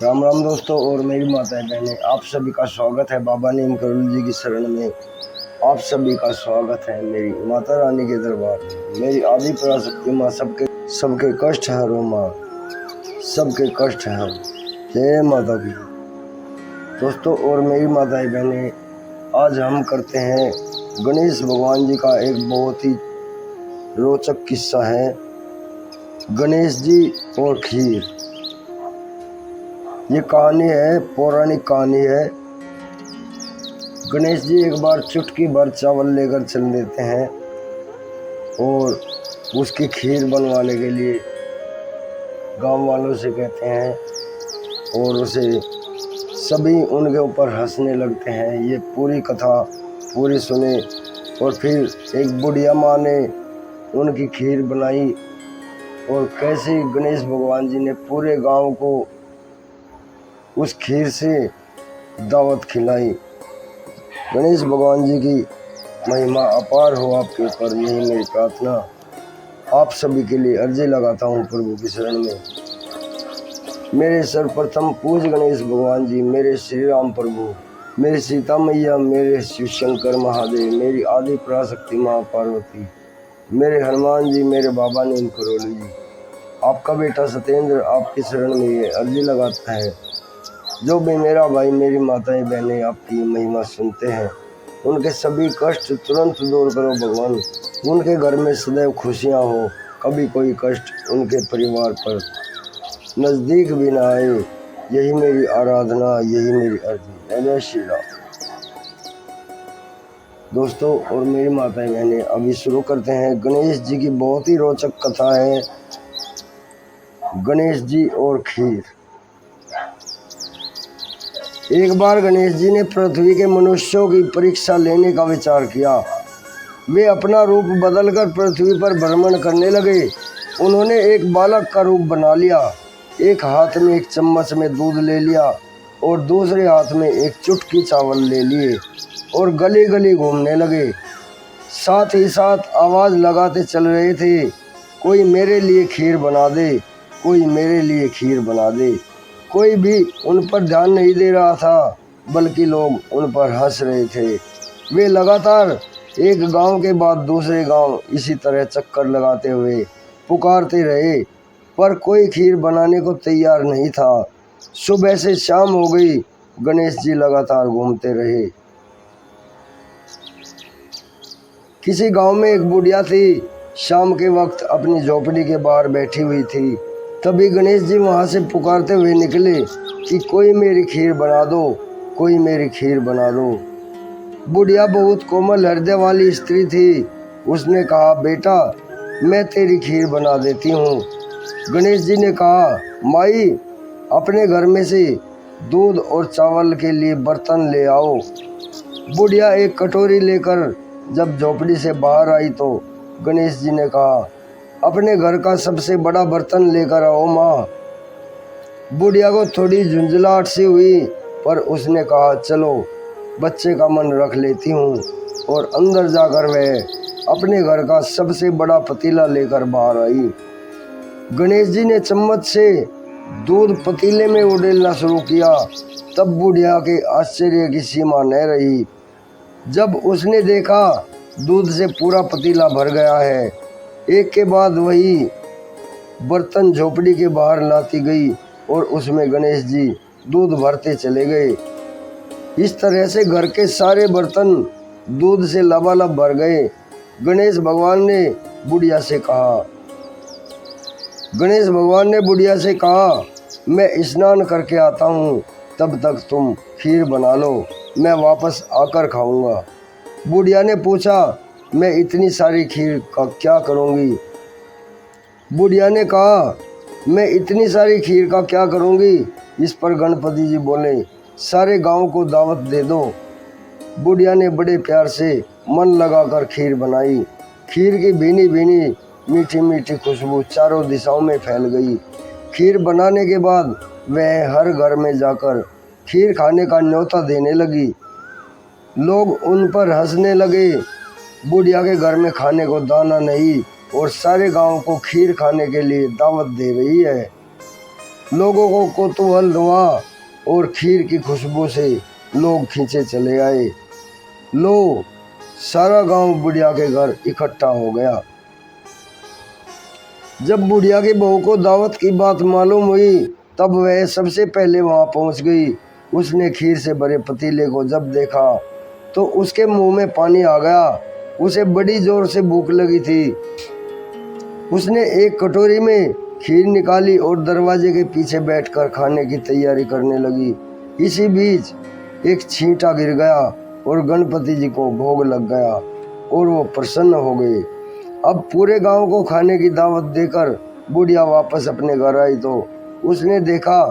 राम राम दोस्तों और मेरी माताएं बहनें, आप सभी का स्वागत है बाबा नीम करोली जी की शरण में। आप सभी का स्वागत है मेरी माता रानी के दरबार में। मेरी आदि पराशक्ति माँ सबके सबके कष्ट हरो माँ, सबके कष्ट हरो। जय माता की। दोस्तों और मेरी माताएं बहनें, आज हम करते हैं गणेश भगवान जी का एक बहुत ही रोचक किस्सा है, गणेश जी और खीर। ये कहानी है, पौराणिक कहानी है। गणेश जी एक बार चुटकी भर चावल लेकर चल देते हैं और उसकी खीर बनवाने के लिए गांव वालों से कहते हैं और उसे सभी उनके ऊपर हंसने लगते हैं। ये पूरी कथा पूरी सुने और फिर एक बुढ़िया माँ ने उनकी खीर बनाई और कैसे गणेश भगवान जी ने पूरे गांव को उस खीर से दावत खिलाई। गणेश भगवान जी की महिमा अपार हो आपके ऊपर, यही मेरी प्रार्थना। आप सभी के लिए अर्जी लगाता हूँ प्रभु की शरण में। मेरे सर्वप्रथम पूज गणेश भगवान जी, मेरे श्री राम प्रभु, मेरी सीता मैया, मेरे शिव शंकर महादेव, मेरी आदि पराशक्ति माँ पार्वती, मेरे हनुमान जी, मेरे बाबा नीम करोली जी। आपका बेटा सत्येंद्र आपकी शरण में ये अर्जी लगाता है। जो भी मेरा भाई मेरी माताएं बहनें आपकी महिमा सुनते हैं, उनके सभी कष्ट तुरंत दूर करो भगवान। उनके घर में सदैव खुशियां हो, कभी कोई कष्ट उनके परिवार पर नज़दीक भी ना आए। यही मेरी आराधना, यही मेरी अर्जी। जय श्री राम। दोस्तों और मेरी माताएं बहनें, अभी शुरू करते हैं। गणेश जी की बहुत ही रोचक कथा है, गणेश जी और खीर। एक बार गणेश जी ने पृथ्वी के मनुष्यों की परीक्षा लेने का विचार किया। वे अपना रूप बदलकर पृथ्वी पर भ्रमण करने लगे। उन्होंने एक बालक का रूप बना लिया। एक हाथ में एक चम्मच में दूध ले लिया और दूसरे हाथ में एक चुटकी चावल ले लिए और गली गली घूमने लगे। साथ ही साथ आवाज़ लगाते चल रहे थे, कोई मेरे लिए खीर बना दे, कोई मेरे लिए खीर बना दे। कोई भी उन पर ध्यान नहीं दे रहा था, बल्कि लोग उन पर हंस रहे थे। वे लगातार एक गांव के बाद दूसरे गांव इसी तरह चक्कर लगाते हुए पुकारते रहे, पर कोई खीर बनाने को तैयार नहीं था। सुबह से शाम हो गई, गणेश जी लगातार घूमते रहे। किसी गांव में एक बुढ़िया थी, शाम के वक्त अपनी झोपड़ी के बाहर बैठी हुई थी। तभी गणेश जी वहाँ से पुकारते हुए निकले कि कोई मेरी खीर बना दो, कोई मेरी खीर बना दो। बुढ़िया बहुत कोमल हृदय वाली स्त्री थी। उसने कहा, बेटा मैं तेरी खीर बना देती हूँ। गणेश जी ने कहा, माई अपने घर में से दूध और चावल के लिए बर्तन ले आओ। बुढ़िया एक कटोरी लेकर जब झोपड़ी से बाहर आई तो गणेश जी ने कहा, अपने घर का सबसे बड़ा बर्तन लेकर आओ माँ। बुढ़िया को थोड़ी झुंझलाहट सी हुई, पर उसने कहा, चलो बच्चे का मन रख लेती हूँ। और अंदर जाकर वह अपने घर का सबसे बड़ा पतीला लेकर बाहर आई। गणेश जी ने चम्मच से दूध पतीले में उड़ेलना शुरू किया। तब बुढ़िया के आश्चर्य की सीमा न रही जब उसने देखा दूध से पूरा पतीला भर गया है। एक के बाद वही बर्तन झोपड़ी के बाहर लाती गई और उसमें गणेश जी दूध भरते चले गए। इस तरह से घर के सारे बर्तन दूध से लबालब भर गए। गणेश भगवान ने बुढ़िया से कहा, मैं स्नान करके आता हूँ, तब तक तुम खीर बना लो, मैं वापस आकर खाऊंगा। बुढ़िया ने पूछा, मैं इतनी सारी खीर का क्या करूँगी? बुढ़िया ने कहा, मैं इतनी सारी खीर का क्या करूँगी? इस पर गणपति जी बोले, सारे गांव को दावत दे दो। बुढ़िया ने बड़े प्यार से मन लगाकर खीर बनाई। खीर की भीनी भीनी मीठी मीठी खुशबू चारों दिशाओं में फैल गई। खीर बनाने के बाद वह हर घर में जाकर खीर खाने का न्योता देने लगी। लोग उन पर हंसने लगे। बुढ़िया के घर में खाने को दाना नहीं और सारे गांव को खीर खाने के लिए दावत दे रही है। लोगों को कौतूहल हुआ और खीर की खुशबू से लोग खींचे चले आए। लो, सारा गांव बुढ़िया के घर इकट्ठा हो गया। जब बुढ़िया की बहू को दावत की बात मालूम हुई तब वह सबसे पहले वहां पहुंच गई। उसने खीर से भरे पतीले को जब देखा तो उसके मुंह में पानी आ गया। उसे बड़ी जोर से भूख लगी थी। उसने एक कटोरी में खीर निकाली और दरवाजे के पीछे बैठकर खाने की तैयारी करने लगी। इसी बीच एक छींटा गिर गया और गणपति जी को भोग लग गया और वो प्रसन्न हो गए। अब पूरे गांव को खाने की दावत देकर बुढ़िया वापस अपने घर आई तो उसने देखा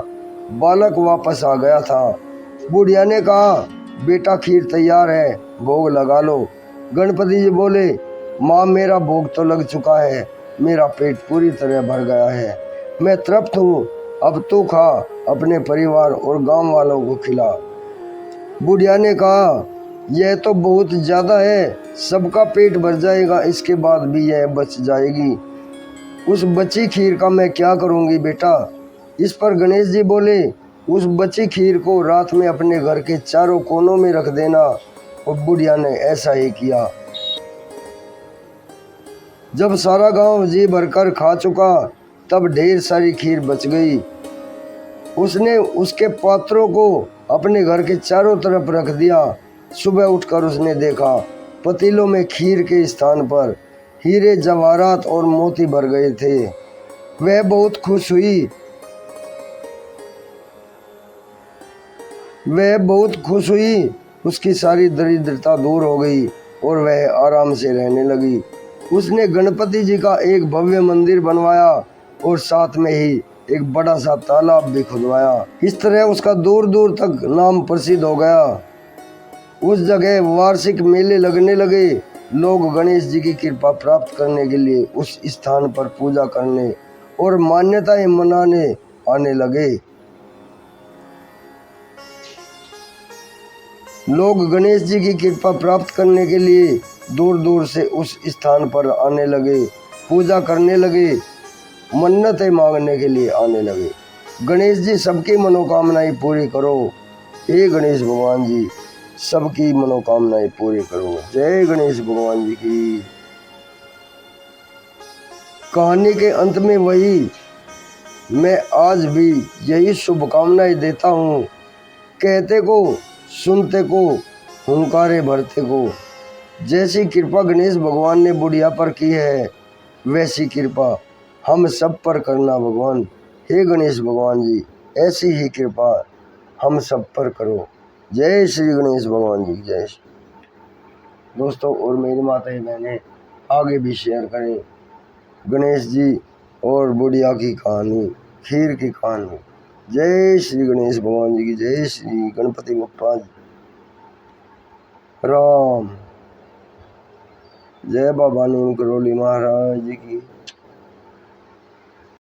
बालक वापस आ गया था। बुढ़िया ने कहा, बेटा खीर तैयार है, भोग लगा लो। गणपति जी बोले, माँ मेरा भोग तो लग चुका है, मेरा पेट पूरी तरह भर गया है, मैं तृप्त हूँ, अब तू खा, अपने परिवार और गांव वालों को खिला। बुढ़िया ने कहा, यह तो बहुत ज्यादा है, सबका पेट भर जाएगा, इसके बाद भी यह बच जाएगी। उस बची खीर का मैं क्या करूंगी बेटा। इस पर गणेश जी बोले, उस बची खीर को रात में अपने घर के चारों कोनों में रख देना। और बुढ़िया ने ऐसा ही किया। जब सारा गांव जी भरकर खा चुका तब ढेर सारी खीर बच गई। उसने उसके पात्रों को अपने घर के चारों तरफ रख दिया। सुबह उठकर उसने देखा पतीलों में खीर के स्थान पर हीरे जवाहरात और मोती भर गए थे। वह बहुत खुश हुई। उसकी सारी दरिद्रता दूर हो गई और वह आराम से रहने लगी। उसने गणपति जी का एक भव्य मंदिर बनवाया और साथ में ही एक बड़ा सा तालाब भी खुदवाया। इस तरह उसका दूर दूर तक नाम प्रसिद्ध हो गया। उस जगह वार्षिक मेले लगने लगे। लोग गणेश जी की कृपा प्राप्त करने के लिए उस स्थान पर पूजा करने और मान्यताएं मनाने आने लगे। लोग गणेश जी की कृपा प्राप्त करने के लिए दूर दूर से उस स्थान पर आने लगे, पूजा करने लगे, मन्नतें मांगने के लिए आने लगे। गणेश जी सबकी मनोकामनाएं पूरी करो। हे गणेश भगवान जी, सबकी मनोकामनाएं पूरी करो। जय गणेश भगवान जी की। कहानी के अंत में वही मैं आज भी यही शुभकामनाएं देता हूँ। कहते को, सुनते को, हुंकारे भरते को। जैसी कृपा गणेश भगवान ने बुढ़िया पर की है वैसी कृपा हम सब पर करना भगवान। हे गणेश भगवान जी, ऐसी ही कृपा हम सब पर करो। जय श्री गणेश भगवान जी, जय श्री। दोस्तों और मेरी माताएं बहनें आगे भी शेयर करें गणेश जी और बुढ़िया की कहानी, खीर की कहानी। जय श्री गणेश भगवान जी की, जय श्री गणपति बप्पा राम। जय बाबा नीम करोली महाराज जी की।